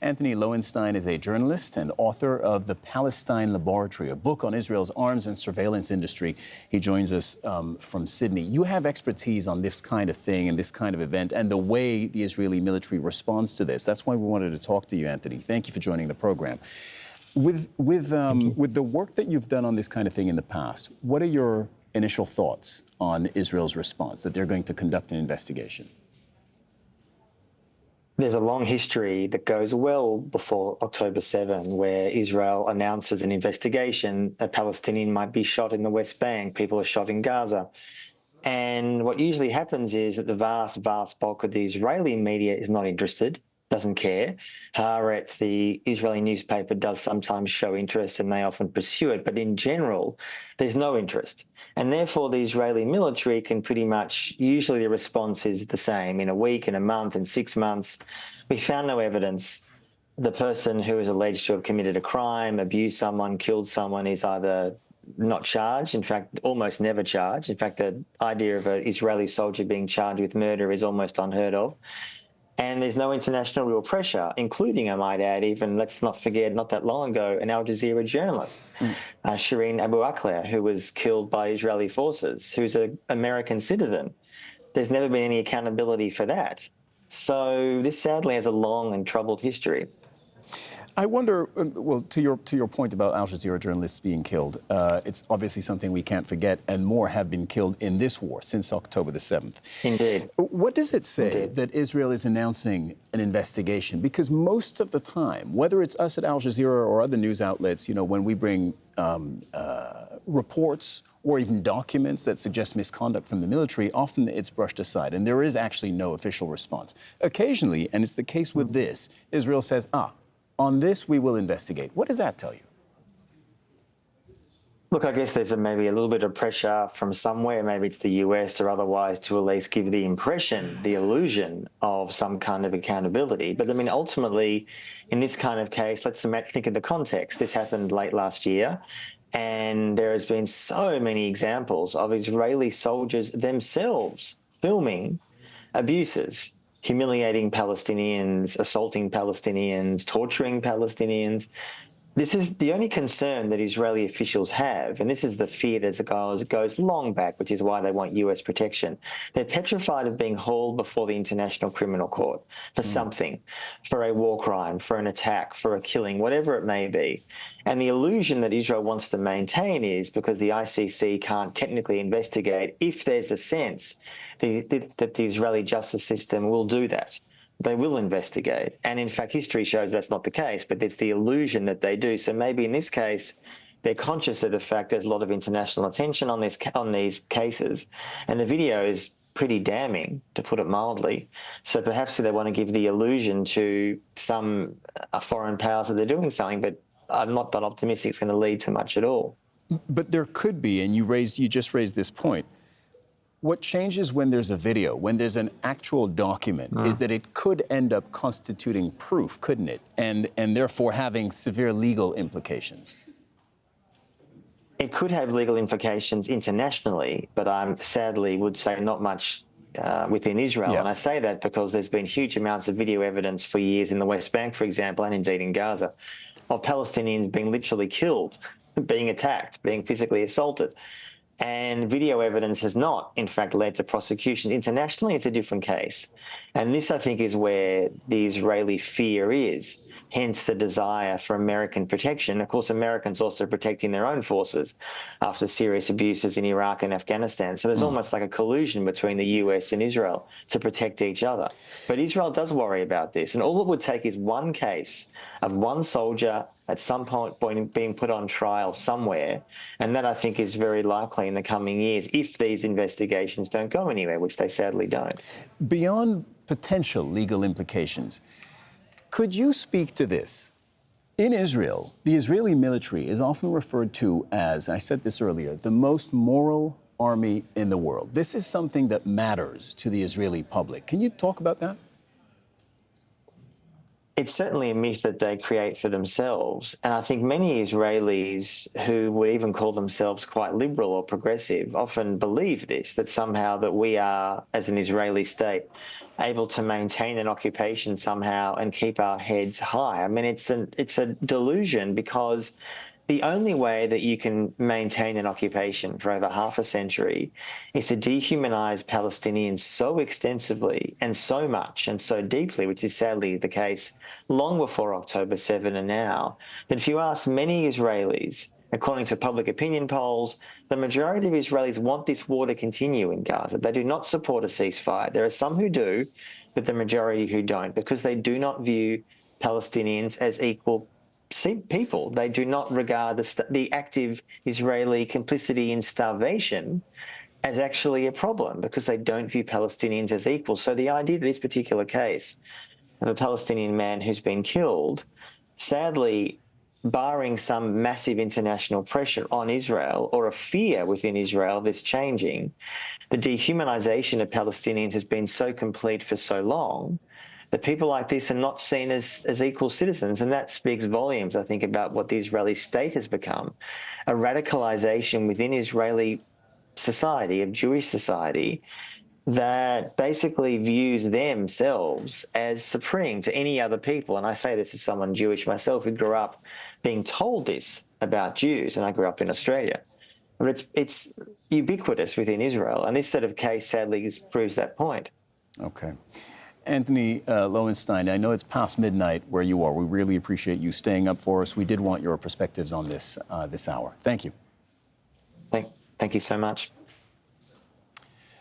Antony Loewenstein is a journalist and author of The Palestine Laboratory, a book on Israel's arms and surveillance industry. He joins us from Sydney. You have expertise on this kind of thing and this kind of event and the way the Israeli military responds to this. That's why we wanted to talk to you, Antony. Thank you for joining the program. With the work that you've done on this kind of thing in the past, what are your initial thoughts on Israel's response, that they're going to conduct an investigation? There's a long history that goes well before October 7, where Israel announces an investigation. A Palestinian might be shot in the West Bank. People are shot in Gaza. And what usually happens is that the vast bulk of the Israeli media is not interested, doesn't care. Haaretz, the Israeli newspaper, does sometimes show interest and they often pursue it. But in general, there's no interest. And therefore, the Israeli military can pretty much, usually the response is the same in a week, in a month, in 6 months. We found no evidence. The person who is alleged to have committed a crime, abused someone, killed someone is either not charged, in fact, almost never charged. In fact, the idea of an Israeli soldier being charged with murder is almost unheard of. And there's no international real pressure, including, I might add, even, let's not forget, not that long ago, an Al Jazeera journalist, Shireen Abu Akleh, who was killed by Israeli forces, who's an American citizen. There's never been any accountability for that. So this sadly has a long and troubled history. I wonder, well, to your point about Al Jazeera journalists being killed, it's obviously something we can't forget, and more have been killed in this war since October the 7th. Indeed. What does it say Indeed. that Israel is announcing an investigation? Because most of the time, whether it's us at Al Jazeera or other news outlets, you know, when we bring reports or even documents that suggest misconduct from the military, often it's brushed aside, and there is actually no official response. Occasionally, and it's the case with this, Israel says, on this, we will investigate. What does that tell you? Look, I guess there's maybe a little bit of pressure from somewhere, maybe it's the US or otherwise, to at least give the impression, the illusion of some kind of accountability. But I mean, ultimately, in this kind of case, let's think of the context. This happened late last year, and there has been so many examples of Israeli soldiers themselves filming abuses, humiliating Palestinians, assaulting Palestinians, torturing Palestinians. This is the only concern that Israeli officials have, and this is the fear that goes long back, which is why they want US protection. They're petrified of being hauled before the International Criminal Court for something, for a war crime, for an attack, for a killing, whatever it may be. And the illusion that Israel wants to maintain is, because the ICC can't technically investigate, if there's a sense that the Israeli justice system will do that. They will investigate. And in fact, history shows that's not the case, but it's the illusion that they do. So maybe in this case, they're conscious of the fact there's a lot of international attention on these cases. And the video is pretty damning, to put it mildly. So perhaps they want to give the illusion to some foreign powers that they're doing something, but I'm not that optimistic it's going to lead to much at all. But there could be, and you just raised this point. What changes when there's a video, when there's an actual document, is that it could end up constituting proof, couldn't it? And therefore having severe legal implications. It could have legal implications internationally, but I sadly would say not much within Israel. Yeah. And I say that because there's been huge amounts of video evidence for years in the West Bank, for example, and indeed in Gaza, of Palestinians being literally killed, being attacked, being physically assaulted. And video evidence has not, in fact, led to prosecution. Internationally, it's a different case. And this, I think, is where the Israeli fear is, hence the desire for American protection. Of course, Americans also protecting their own forces after serious abuses in Iraq and Afghanistan. So there's almost like a collusion between the US and Israel to protect each other. But Israel does worry about this. And all it would take is one case of one soldier at some point being put on trial somewhere. And that, I think, is very likely in the coming years if these investigations don't go anywhere, which they sadly don't. Beyond potential legal implications, could you speak to this? In Israel, the Israeli military is often referred to as, I said this earlier, the most moral army in the world. This is something that matters to the Israeli public. Can you talk about that? It's certainly a myth that they create for themselves. And I think many Israelis who would even call themselves quite liberal or progressive often believe this, that somehow that we are, as an Israeli state, able to maintain an occupation somehow and keep our heads high. I mean, it's a delusion, because the only way that you can maintain an occupation for over half a century is to dehumanize Palestinians so extensively and so much and so deeply, which is sadly the case long before October 7 and now, that if you ask many Israelis, according to public opinion polls, the majority of Israelis want this war to continue in Gaza. They do not support a ceasefire. There are some who do, but the majority who don't, because they do not view Palestinians as equal people. They do not regard the active Israeli complicity in starvation as actually a problem, because they don't view Palestinians as equal. So the idea that this particular case of a Palestinian man who's been killed, sadly, barring some massive international pressure on Israel or a fear within Israel that's changing, the dehumanization of Palestinians has been so complete for so long that people like this are not seen as equal citizens. And that speaks volumes, I think, about what the Israeli state has become, a radicalization within Israeli society, of Jewish society, that basically views themselves as supreme to any other people. And I say this as someone Jewish myself who grew up being told this about Jews, and I grew up in Australia. But it's ubiquitous within Israel, and this sort of case sadly proves that point. Okay. Antony Loewenstein, I know it's past midnight where you are. We really appreciate you staying up for us. We did want your perspectives on this this hour. Thank you. Thank you so much.